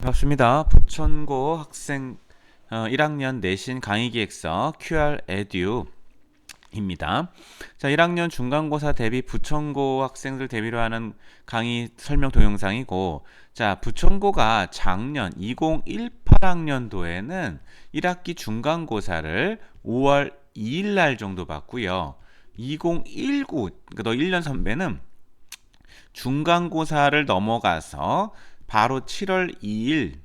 반갑습니다. 부천고 학생 1학년 내신 강의기획서 QR 에듀입니다. 자, 1학년 중간고사 대비 부천고 학생들 대비로 하는 강의 설명 동영상이고, 자, 부천고가 작년 2018학년도에는 1학기 중간고사를 5월 2일 날 정도 봤고요. 2019, 그러니까 너 1년 선배는 중간고사를 넘어가서 바로 7월 2일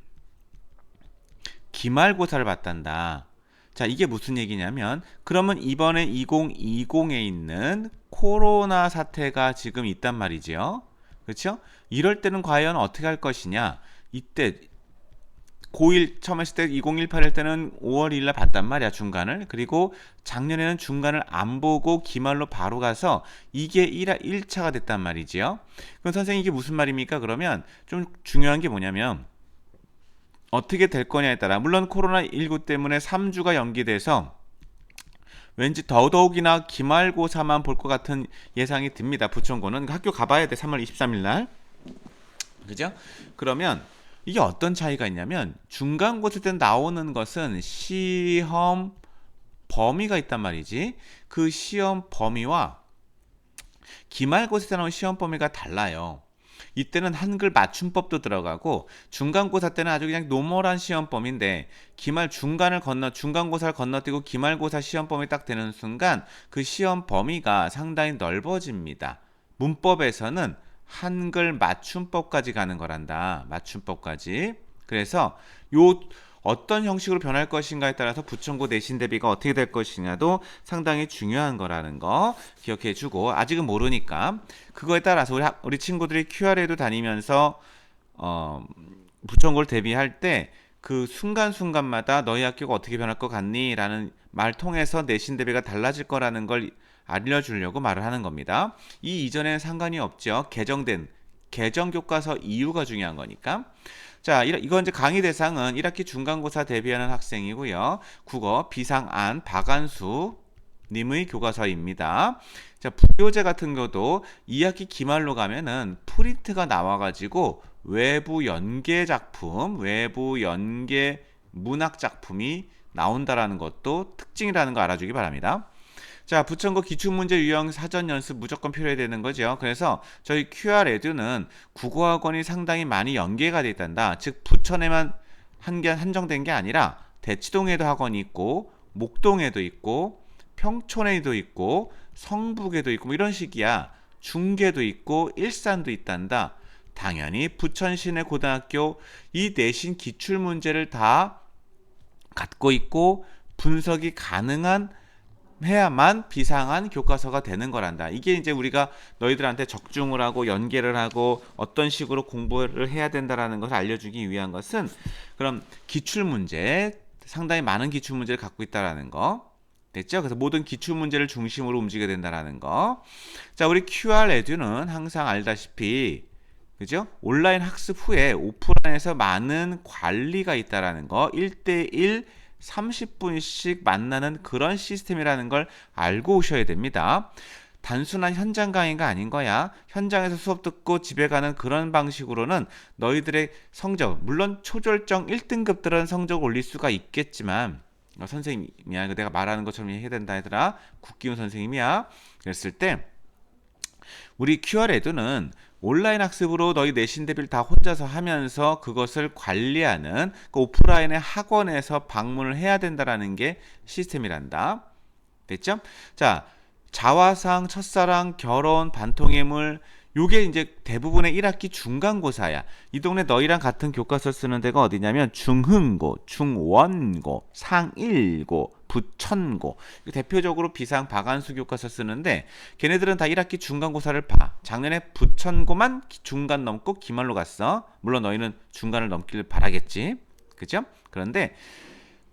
기말고사를 봤단다. 자, 이게 무슨 얘기냐면, 그러면 이번에 2020에 있는 코로나 사태가 지금 있단 말이지요. 그렇죠? 이럴 때는 과연 어떻게 할 것이냐? 이때 고1 처음 했을 때 2018일 때는 5월 2일 날 봤단 말이야, 중간을. 그리고 작년에는 중간을 안 보고 기말로 바로 가서 이게 1차가 됐단 말이지요. 그럼 선생님 이게 무슨 말입니까? 그러면 좀 중요한 게 뭐냐면 어떻게 될 거냐에 따라, 물론 코로나19 때문에 3주가 연기돼서 왠지 더더욱이나 기말고사만 볼 것 같은 예상이 듭니다. 부천고는 학교 가봐야 돼. 3월 23일 날. 그죠? 그러면 이게 어떤 차이가 있냐면, 중간고사 때 나오는 것은 시험 범위가 있단 말이지. 그 시험 범위와 기말고사 때 나오는 시험 범위가 달라요. 이때는 한글 맞춤법도 들어가고, 중간고사 때는 아주 그냥 노멀한 시험 범위인데, 중간고사를 건너뛰고 기말고사 시험 범위 딱 되는 순간 그 시험 범위가 상당히 넓어집니다. 문법에서는 한글 맞춤법까지 가는 거란다. 맞춤법까지. 그래서 요 어떤 형식으로 변할 것인가에 따라서 부천고 내신 대비가 어떻게 될 것이냐도 상당히 중요한 거라는 거 기억해 주고, 아직은 모르니까 그거에 따라서 우리 친구들이 QR에도 다니면서 부천고를 대비할 때 그 순간순간마다 너희 학교가 어떻게 변할 것 같니? 라는 말 통해서 내신 대비가 달라질 거라는 걸 알려주려고 말을 하는 겁니다. 이 이전에는 상관이 없죠. 개정 교과서 이유가 중요한 거니까. 자, 이건 이제 강의 대상은 1학기 중간고사 대비하는 학생이고요. 국어 비상안 박안수 님의 교과서입니다. 자, 부교재 같은 경우도 2학기 기말로 가면은 프린트가 나와가지고 외부 연계 문학 작품이 나온다라는 것도 특징이라는 거 알아주기 바랍니다. 자, 부천고 기출문제 유형 사전 연습 무조건 필요해야 되는 거죠. 그래서 저희 QR 에듀는 국어학원이 상당히 많이 연계가 돼 있단다. 즉 부천에만 한정된 게 아니라 대치동에도 학원이 있고, 목동에도 있고, 평촌에도 있고, 성북에도 있고, 뭐 이런 식이야. 중계도 있고, 일산도 있단다. 당연히 부천 시내 고등학교 이 내신 기출 문제를 다 갖고 있고 분석이 가능한 해야만 비상한 교과서가 되는 거란다. 이게 이제 우리가 너희들한테 적중을 하고 연계를 하고 어떤 식으로 공부를 해야 된다라는 것을 알려주기 위한 것은, 그럼 기출문제, 상당히 많은 기출문제를 갖고 있다라는 거 됐죠? 그래서 모든 기출문제를 중심으로 움직여야 된다라는 거. 자, 우리 QR 에듀는 항상 알다시피, 그죠? 온라인 학습 후에 오프라인에서 많은 관리가 있다라는 거, 1대1 30분씩 만나는 그런 시스템이라는 걸 알고 오셔야 됩니다. 단순한 현장 강의가 아닌 거야. 현장에서 수업 듣고 집에 가는 그런 방식으로는 너희들의 성적, 물론 초절정 1등급들은 성적 올릴 수가 있겠지만, 선생님이야, 내가 말하는 것처럼 해야 된다 얘들아, 국기훈 선생님이야, 그랬을 때 우리 QR 에듀는 온라인 학습으로 너희 내신 대비를 다 혼자서 하면서 그것을 관리하는 그 오프라인의 학원에서 방문을 해야 된다라는 게 시스템이란다. 됐죠? 자, 자화상, 첫사랑, 결혼, 반통예물, 요게 이제 대부분의 1학기 중간고사야. 이 동네 너희랑 같은 교과서 쓰는 데가 어디냐면 중흥고, 중원고, 상일고, 부천고. 대표적으로 비상 박안수 교과서 쓰는데 걔네들은 다 1학기 중간고사를 봐. 작년에 부천고만 중간 넘고 기말로 갔어. 물론 너희는 중간을 넘기를 바라겠지. 그죠? 그런데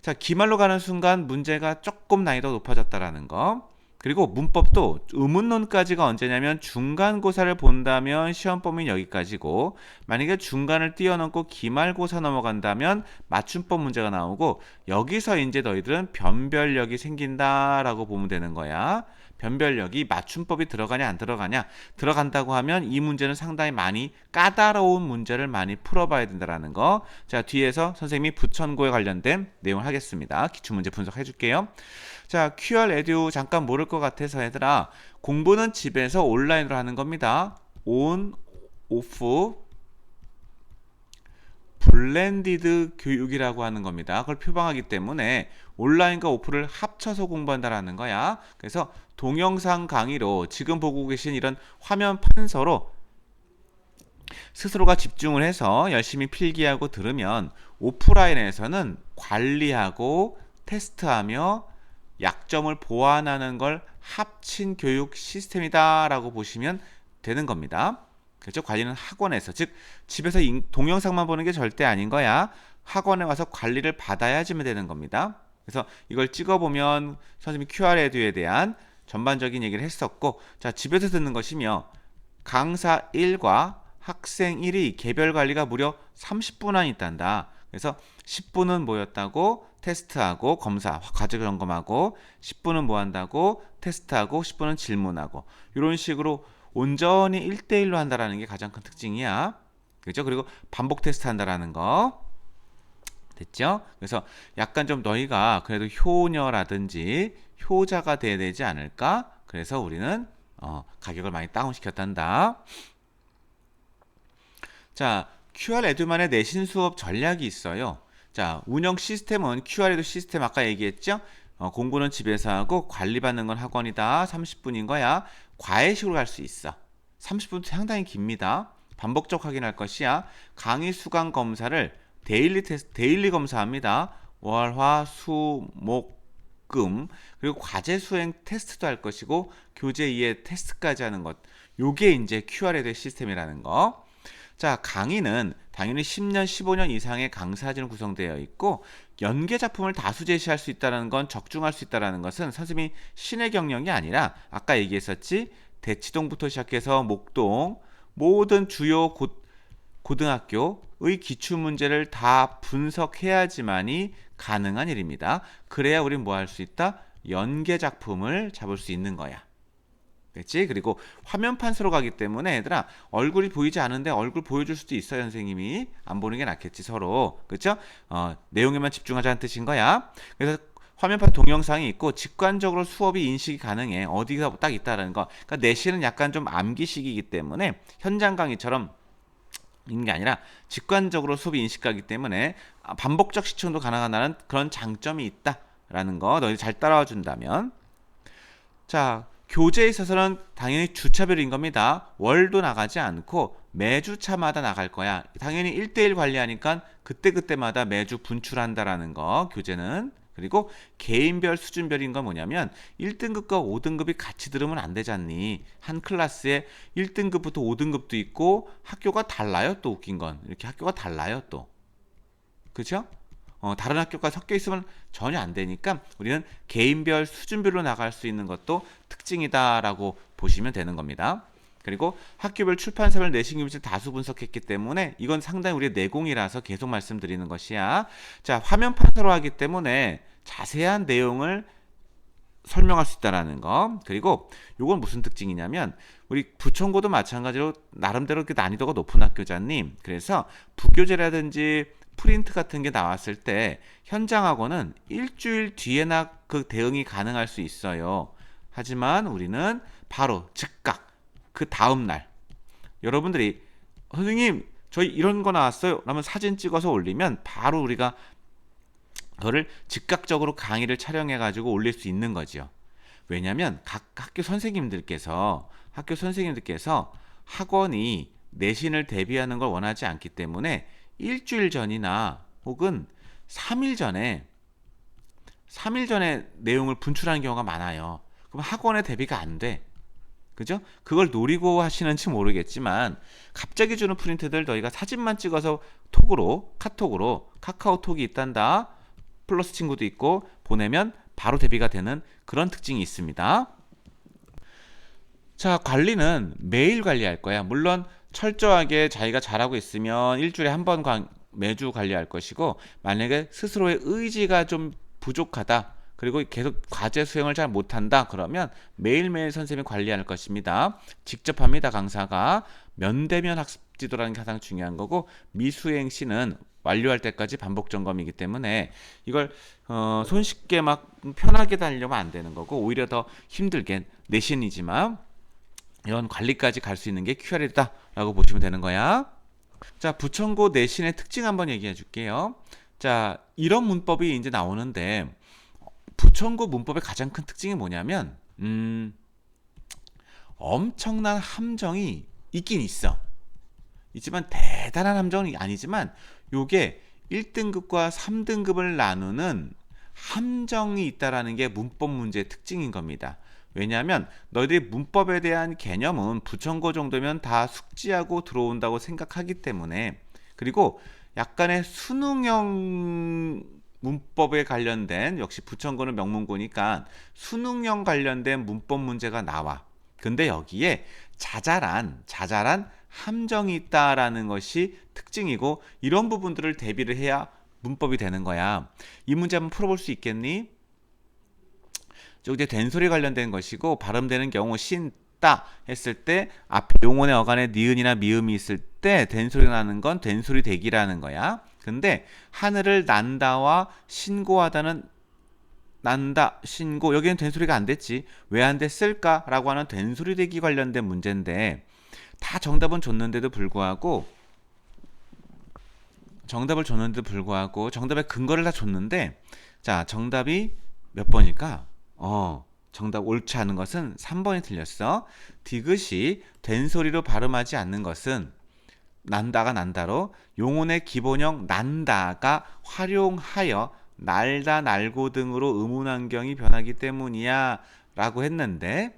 자, 기말로 가는 순간 문제가 조금 난이도가 높아졌다라는 거. 그리고 문법도 의문론까지가 언제냐면 중간고사를 본다면 시험 범위는 여기까지고, 만약에 중간을 뛰어넘고 기말고사 넘어간다면 맞춤법 문제가 나오고, 여기서 이제 너희들은 변별력이 생긴다라고 보면 되는 거야. 변별력이 맞춤법이 들어가냐 안 들어가냐, 들어간다고 하면 이 문제는 상당히 많이 까다로운 문제를 많이 풀어봐야 된다라는 거. 자, 뒤에서 선생님이 부천고에 관련된 내용을 하겠습니다. 기출문제 분석해 줄게요. 자, QR 에듀 잠깐 모를 것 같아서 얘들아, 공부는 집에서 온라인으로 하는 겁니다. 온, 오프, 블렌디드 교육이라고 하는 겁니다. 그걸 표방하기 때문에 온라인과 오프를 합쳐서 공부한다라는 거야. 그래서 동영상 강의로 지금 보고 계신 이런 화면 판서로 스스로가 집중을 해서 열심히 필기하고 들으면 오프라인에서는 관리하고 테스트하며 약점을 보완하는 걸 합친 교육 시스템이다라고 보시면 되는 겁니다. 그렇죠? 관리는 학원에서, 즉 집에서 동영상만 보는 게 절대 아닌 거야. 학원에 와서 관리를 받아야지면 되는 겁니다. 그래서 이걸 찍어보면 선생님이 QR 에듀에 대한 전반적인 얘기를 했었고, 자, 집에서 듣는 것이며 강사 1과 학생 1이 개별 관리가 무려 30분 안에 있단다. 그래서 10분은 뭐였다고? 테스트하고 검사, 과제 점검하고, 10분은 뭐 한다고? 테스트하고, 10분은 질문하고, 이런 식으로 온전히 1대1로 한다라는 게 가장 큰 특징이야. 그죠? 그리고 반복 테스트 한다라는 거. 됐죠? 그래서 약간 좀 너희가 그래도 효녀라든지 효자가 돼야 되지 않을까? 그래서 우리는 가격을 많이 다운시켰단다. 자, QR 에듀만의 내신 수업 전략이 있어요. 자, 운영 시스템은 QR 에듀 시스템 아까 얘기했죠? 공부는 집에서 하고 관리받는 건 학원이다. 30분인 거야. 과외식으로 갈 수 있어. 30분도 상당히 깁니다. 반복적 확인할 것이야. 강의 수강 검사를 데일리 검사합니다. 월, 화, 수, 목, 금. 그리고 과제 수행 테스트도 할 것이고 교재 이해 테스트까지 하는 것. 요게 이제 QR에 시스템이라는 거. 자, 강의는 당연히 10년, 15년 이상의 강사진으로 구성되어 있고 연계 작품을 다수 제시할 수 있다는 건, 적중할 수 있다는 것은 선생님이 신의 경영이 아니라 아까 얘기했었지, 대치동부터 시작해서 목동 모든 주요 고등학교의 기출문제를 다 분석해야지만이 가능한 일입니다. 그래야 우린 뭐 할 수 있다? 연계 작품을 잡을 수 있는 거야. 됐지? 그리고 화면 판서로 가기 때문에 얘들아, 얼굴이 보이지 않은데 얼굴 보여줄 수도 있어요. 선생님이 안 보는 게 낫겠지, 서로. 그렇죠? 내용에만 집중하자는 뜻인 거야. 그래서 화면판 동영상이 있고 직관적으로 수업이 인식이 가능해. 어디가 딱 있다라는 거. 그러니까 내신은 약간 좀 암기식이기 때문에 현장 강의처럼 있는 게 아니라 직관적으로 수업이 인식하기 때문에 반복적 시청도 가능하다는 그런 장점이 있다라는 거 너희 잘 따라와 준다면. 자, 교재에 있어서는 당연히 주차별인 겁니다. 월도 나가지 않고 매주차마다 나갈 거야. 당연히 1대1 관리하니까 그때그때마다 매주 분출한다라는 거, 교재는. 그리고 개인별 수준별인 건 뭐냐면 1등급과 5등급이 같이 들으면 안 되잖니. 한 클래스에 1등급부터 5등급도 있고 학교가 달라요. 또 웃긴 건 이렇게 학교가 달라요 또. 그렇죠? 다른 학교가 섞여 있으면 전혀 안 되니까 우리는 개인별 수준별로 나갈 수 있는 것도 특징이다라고 보시면 되는 겁니다. 그리고 학교별 출판사별 내신 교육을 다수 분석했기 때문에 이건 상당히 우리의 내공이라서 계속 말씀드리는 것이야. 자, 화면 판서로 하기 때문에 자세한 내용을 설명할 수 있다라는 거. 그리고 이건 무슨 특징이냐면 우리 부천고도 마찬가지로 나름대로 난이도가 높은 학교잖니. 그래서 부교재라든지 프린트 같은 게 나왔을 때 현장하고는 일주일 뒤에나 그 대응이 가능할 수 있어요. 하지만 우리는 바로 즉각 그 다음날 여러분들이 선생님 저희 이런 거 나왔어요 라면 사진 찍어서 올리면 바로 우리가 그거를 즉각적으로 강의를 촬영해 가지고 올릴 수 있는 거죠. 왜냐하면 각 학교 선생님들께서 학원이 내신을 대비하는 걸 원하지 않기 때문에 일주일 전이나 혹은 3일 전에 내용을 분출하는 경우가 많아요. 그럼 학원에 대비가 안 돼. 그죠? 그걸 노리고 하시는지 모르겠지만 갑자기 주는 프린트들 너희가 사진만 찍어서 카톡으로 카카오톡이 있단다. 플러스 친구도 있고 보내면 바로 대비가 되는 그런 특징이 있습니다. 자, 관리는 매일 관리할 거야. 물론 철저하게 자기가 잘하고 있으면 일주일에 한 번 매주 관리할 것이고 만약에 스스로의 의지가 좀 부족하다. 그리고 계속 과제 수행을 잘 못한다. 그러면 매일매일 선생님이 관리할 것입니다. 직접 합니다. 강사가. 면대면 학습 지도라는 게 가장 중요한 거고, 미수행 시는 완료할 때까지 반복 점검이기 때문에 이걸 손쉽게 막 편하게 다니려면 안 되는 거고, 오히려 더 힘들게 내신이지만 이런 관리까지 갈 수 있는 게 QR이다 라고 보시면 되는 거야. 자, 부천고 내신의 특징 한번 얘기해 줄게요. 자, 이런 문법이 이제 나오는데, 부천고 문법의 가장 큰 특징이 뭐냐면 엄청난 함정이 있긴 있어. 있지만 대단한 함정이 아니지만 요게 1등급과 3등급을 나누는 함정이 있다라는 게 문법 문제의 특징인 겁니다. 왜냐하면 너희들이 문법에 대한 개념은 부천고 정도면 다 숙지하고 들어온다고 생각하기 때문에, 그리고 약간의 수능형 문법에 관련된, 역시 부천고는 명문고니까 수능형 관련된 문법 문제가 나와. 근데 여기에 자잘한 함정이 있다라는 것이 특징이고, 이런 부분들을 대비를 해야 문법이 되는 거야. 이 문제 한번 풀어볼 수 있겠니? 이제 된소리 관련된 것이고, 발음되는 경우 신, 따 했을 때 앞에 용언의 어간에 니은이나 미음이 있을 때 된소리가 나는 건 된소리 대기라는 거야. 근데 하늘을 난다와 신고하다는, 난다, 신고, 여기는 된소리가 안 됐지. 왜 안 됐을까라고 하는 된소리 대기 관련된 문제인데, 다 정답을 줬는데도 불구하고 정답의 근거를 다 줬는데, 자, 정답이 몇 번일까? 정답 옳지 않은 것은 3번이 틀렸어. 디귿이 된소리로 발음하지 않는 것은 난다가 난다로, 용언의 기본형 난다가 활용하여 날다, 날고 등으로 의문환경이 변하기 때문이야 라고 했는데,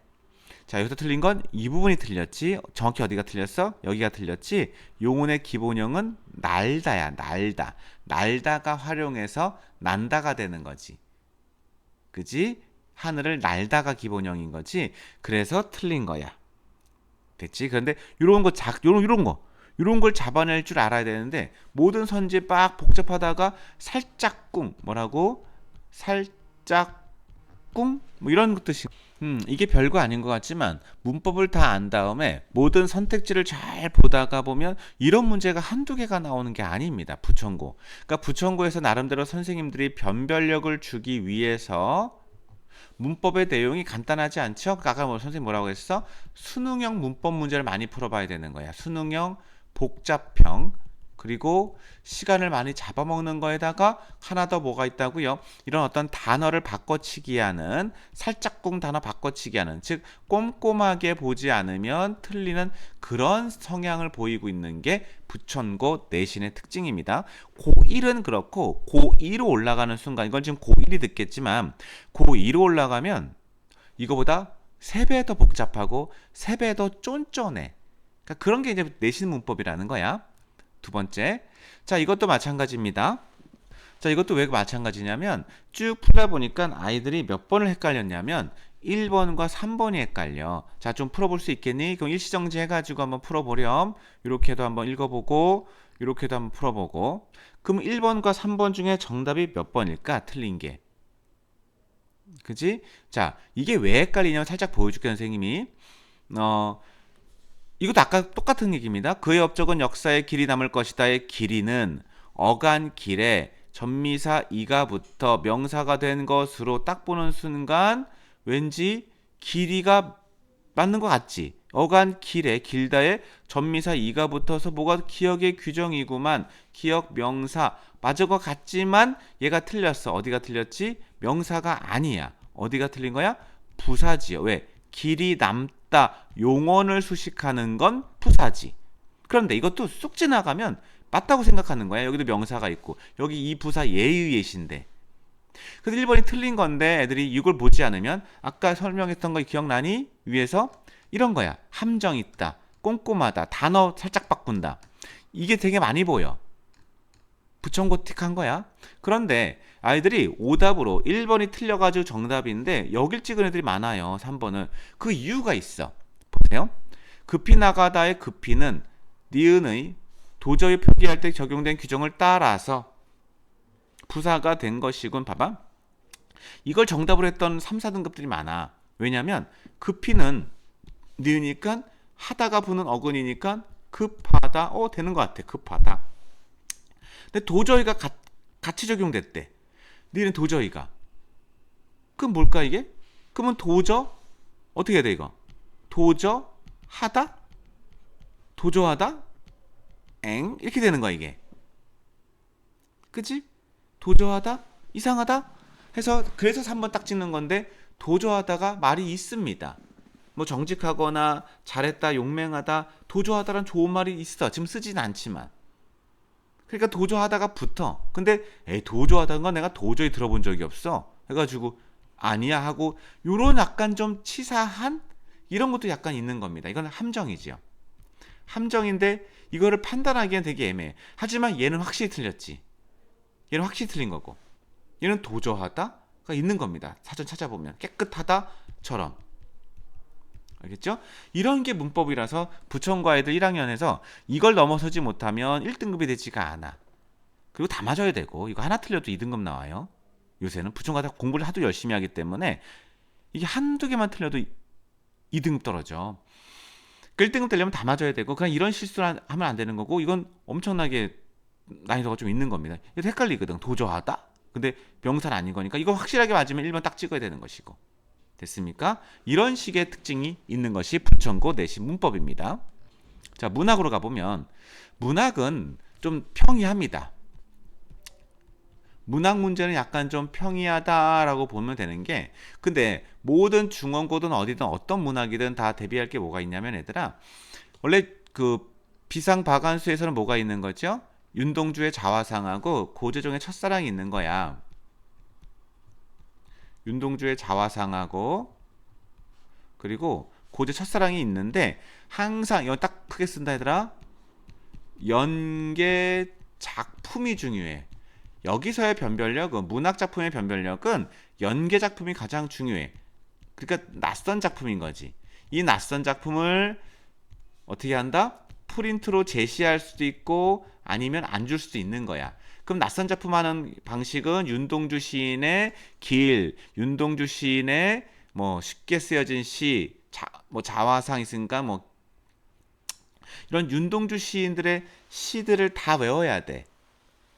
자, 여기서 틀린 건 이 부분이 틀렸지. 정확히 어디가 틀렸어? 여기가 틀렸지. 용언의 기본형은 날다야. 날다가 활용해서 난다가 되는 거지. 그지? 하늘을 날다가 기본형인 거지. 그래서 틀린 거야. 됐지? 그런데 이런 걸 잡아낼 줄 알아야 되는데, 모든 선지에 빡 복잡하다가 살짝꿍, 뭐라고? 살짝꿍? 뭐 이런 뜻이. 이게 별거 아닌 것 같지만 문법을 다 안 다음에 모든 선택지를 잘 보다가 보면 이런 문제가 한두 개가 나오는 게 아닙니다. 부천고. 그러니까 부천고에서 나름대로 선생님들이 변별력을 주기 위해서 문법의 내용이 간단하지 않죠? 아까 선생님 뭐라고 했어? 수능형 문법 문제를 많이 풀어봐야 되는 거야. 수능형 복잡형, 그리고 시간을 많이 잡아먹는 거에다가 하나 더 뭐가 있다고요? 이런 어떤 단어를 바꿔치기 하는, 살짝꿍 단어 바꿔치기 하는, 즉 꼼꼼하게 보지 않으면 틀리는 그런 성향을 보이고 있는 게 부천고 내신의 특징입니다. 고1은 그렇고, 고2로 올라가는 순간, 이건 지금 고1이 듣겠지만 고2로 올라가면 이거보다 3배 더 복잡하고 3배 더 쫀쫀해. 그러니까 그런 게 이제 내신 문법이라는 거야. 두 번째, 자, 이것도 마찬가지입니다. 자, 이것도 왜 마찬가지냐면 쭉 풀다 보니까 아이들이 몇 번을 헷갈렸냐면 1번과 3번이 헷갈려. 자, 좀 풀어볼 수 있겠니? 그럼 일시정지 해가지고 한번 풀어보렴. 이렇게도 한번 읽어보고, 이렇게도 한번 풀어보고. 그럼 1번과 3번 중에 정답이 몇 번일까? 틀린 게. 그지? 자, 이게 왜 헷갈리냐면 살짝 보여줄게, 선생님이. 이것도 아까 똑같은 얘기입니다. 그의 업적은 역사에 길이 남을 것이다의 길이는 어간 길에 전미사 이가 붙어 명사가 된 것으로 딱 보는 순간 왠지 길이가 맞는 것 같지? 어간 길에 길다에 전미사 이가 붙어서 뭐가 기억의 규정이구만. 기억 명사 맞을 것 같지만 얘가 틀렸어. 어디가 틀렸지? 명사가 아니야. 어디가 틀린 거야? 부사지요. 왜? 길이 남다 용언을 수식하는 건 부사지. 그런데 이것도 쑥 지나가면 맞다고 생각하는 거야. 여기도 명사가 있고 여기 이 부사 예의예신데. 그래서 1번이 틀린 건데 애들이 이걸 보지 않으면 아까 설명했던 거 기억나니? 위에서 이런 거야. 함정 있다. 꼼꼼하다. 단어 살짝 바꾼다. 이게 되게 많이 보여. 부천고 틱한 거야. 그런데 아이들이 오답으로 1번이 틀려가지고 정답인데 여길 찍은 애들이 많아요. 3번은. 그 이유가 있어. 보세요. 급히 나가다의 급히는 니은의 도저히 표기할 때 적용된 규정을 따라서 부사가 된 것이군. 봐봐. 이걸 정답으로 했던 3, 4등급들이 많아. 왜냐면 급히는 니으니까 하다가 부는 어근이니까 급하다. 되는 것 같아. 급하다. 근데 도저히가 같이 적용됐대. 니는 도저히가. 그럼 뭘까 이게? 그러면 어떻게 해야 돼 이거? 도저하다? 도저하다? 이렇게 되는 거야 이게. 그치? 도저하다? 이상하다? 해서 그래서 3번 딱 찍는 건데 도저하다가 말이 있습니다. 뭐 정직하거나 잘했다, 용맹하다, 도저하다란 좋은 말이 있어. 지금 쓰진 않지만. 그러니까 도저하다가 붙어. 근데 도저하다는 건 내가 도저히 들어본 적이 없어. 해가지고 아니야 하고 요런 약간 좀 치사한 이런 것도 약간 있는 겁니다. 이건 함정이지요. 함정인데 이거를 판단하기엔 되게 애매해. 하지만 얘는 확실히 틀렸지. 얘는 확실히 틀린 거고. 얘는 도저하다가 있는 겁니다. 사전 찾아보면 깨끗하다처럼. 알겠죠? 이런 게 문법이라서 부천과 애들 1학년에서 이걸 넘어서지 못하면 1등급이 되지가 않아. 그리고 다 맞아야 되고 이거 하나 틀려도 2등급 나와요. 요새는 부천과 다 공부를 하도 열심히 하기 때문에 이게 한두 개만 틀려도 2등급 떨어져. 1등급 되려면 다 맞아야 되고 그냥 이런 실수를 하면 안 되는 거고 이건 엄청나게 난이도가 좀 있는 겁니다. 이거 헷갈리거든. 도저하다? 근데 명사는 아닌 거니까 이거 확실하게 맞으면 1번 딱 찍어야 되는 것이고. 됐습니까? 이런 식의 특징이 있는 것이 부천고 내신 문법입니다. 자, 문학으로 가보면 문학은 좀 평이합니다. 문학 문제는 약간 좀 평이하다라고 보면 되는 게 근데 모든 중원고든 어디든 어떤 문학이든 다 대비할 게 뭐가 있냐면 얘들아 원래 그 비상박완수에서는 뭐가 있는 거죠? 윤동주의 자화상하고 고재종의 첫사랑이 있는 거야. 윤동주의 자화상하고 그리고 고제 첫사랑이 있는데 항상 이거 딱 크게 쓴다 얘들아 연계 작품이 중요해. 여기서의 변별력은 문학 작품의 변별력은 연계 작품이 가장 중요해. 그러니까 낯선 작품인 거지. 이 낯선 작품을 어떻게 한다? 프린트로 제시할 수도 있고 아니면 안 줄 수도 있는 거야. 그럼 낯선 작품 하는 방식은 윤동주 시인의 길, 윤동주 시인의 뭐 쉽게 쓰여진 시, 뭐 자화상 있으니까 뭐 이런 윤동주 시인들의 시들을 다 외워야 돼.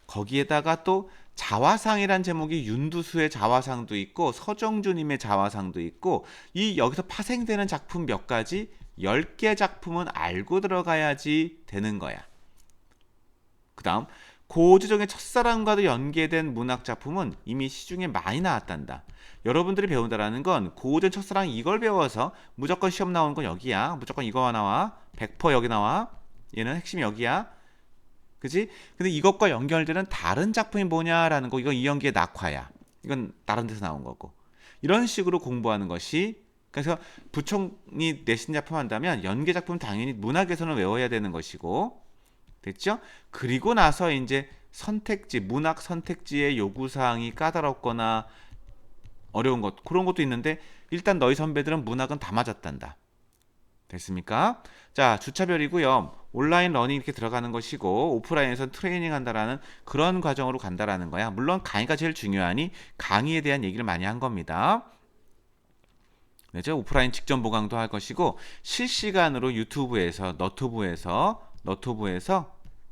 거기에다가 또 자화상이란 제목이 윤두수의 자화상도 있고 서정주님의 자화상도 있고 이 여기서 파생되는 작품 몇 가지 10개 작품은 알고 들어가야지 되는 거야. 그 다음 고재종의 첫사랑과도 연계된 문학 작품은 이미 시중에 많이 나왔단다. 여러분들이 배운다라는 건 고전 첫사랑 이걸 배워서 무조건 시험 나오는 건 여기야. 무조건 이거 나와. 100% 여기 나와. 얘는 핵심이 여기야. 그지? 근데 이것과 연결되는 다른 작품이 뭐냐라는 거 이건 이연기의 낙화야. 이건 다른 데서 나온 거고. 이런 식으로 공부하는 것이 그래서 부총이 내신 작품 한다면 연계 작품 당연히 문학에서는 외워야 되는 것이고 됐죠? 그리고 나서 이제 선택지, 문학 선택지의 요구사항이 까다롭거나 어려운 것, 그런 것도 있는데 일단 너희 선배들은 문학은 다 맞았단다. 됐습니까? 자, 주차별이고요. 온라인 러닝 이렇게 들어가는 것이고 오프라인에서 트레이닝 한다라는 그런 과정으로 간다라는 거야. 물론 강의가 제일 중요하니 강의에 대한 얘기를 많이 한 겁니다. 네, 오프라인 직전 보강도 할 것이고 실시간으로 유튜브에서 너튜브에서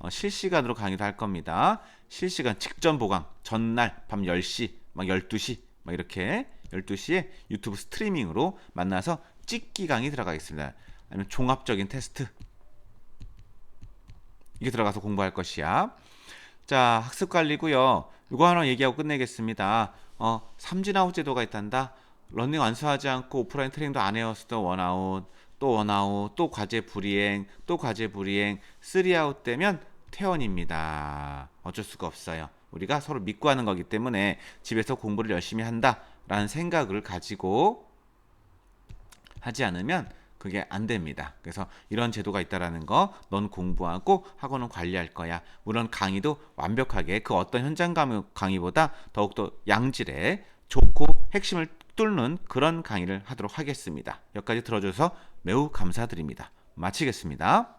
실시간으로 강의도 할 겁니다. 실시간 직전 보강 전날 밤 10시 막 12시 막 이렇게 12시에 유튜브 스트리밍으로 만나서 찍기 강의 들어가겠습니다. 아니면 종합적인 테스트 이게 들어가서 공부할 것이야. 자, 학습 관리고요. 이거 하나 얘기하고 끝내겠습니다. 삼진아웃 제도가 있단다. 러닝 완수하지 않고 오프라인 트레이닝도 안 해왔어도 원아웃, 또 원아웃, 또 과제 불이행, 또 과제 불이행, 3아웃 되면 퇴원입니다. 어쩔 수가 없어요. 우리가 서로 믿고 하는 거기 때문에 집에서 공부를 열심히 한다라는 생각을 가지고 하지 않으면 그게 안 됩니다. 그래서 이런 제도가 있다라는 거, 넌 공부하고 학원은 관리할 거야. 물론 강의도 완벽하게 그 어떤 현장 강의보다 더욱더 양질의 좋고 핵심을 뚫는 그런 강의를 하도록 하겠습니다. 여기까지 들어줘서 매우 감사드립니다. 마치겠습니다.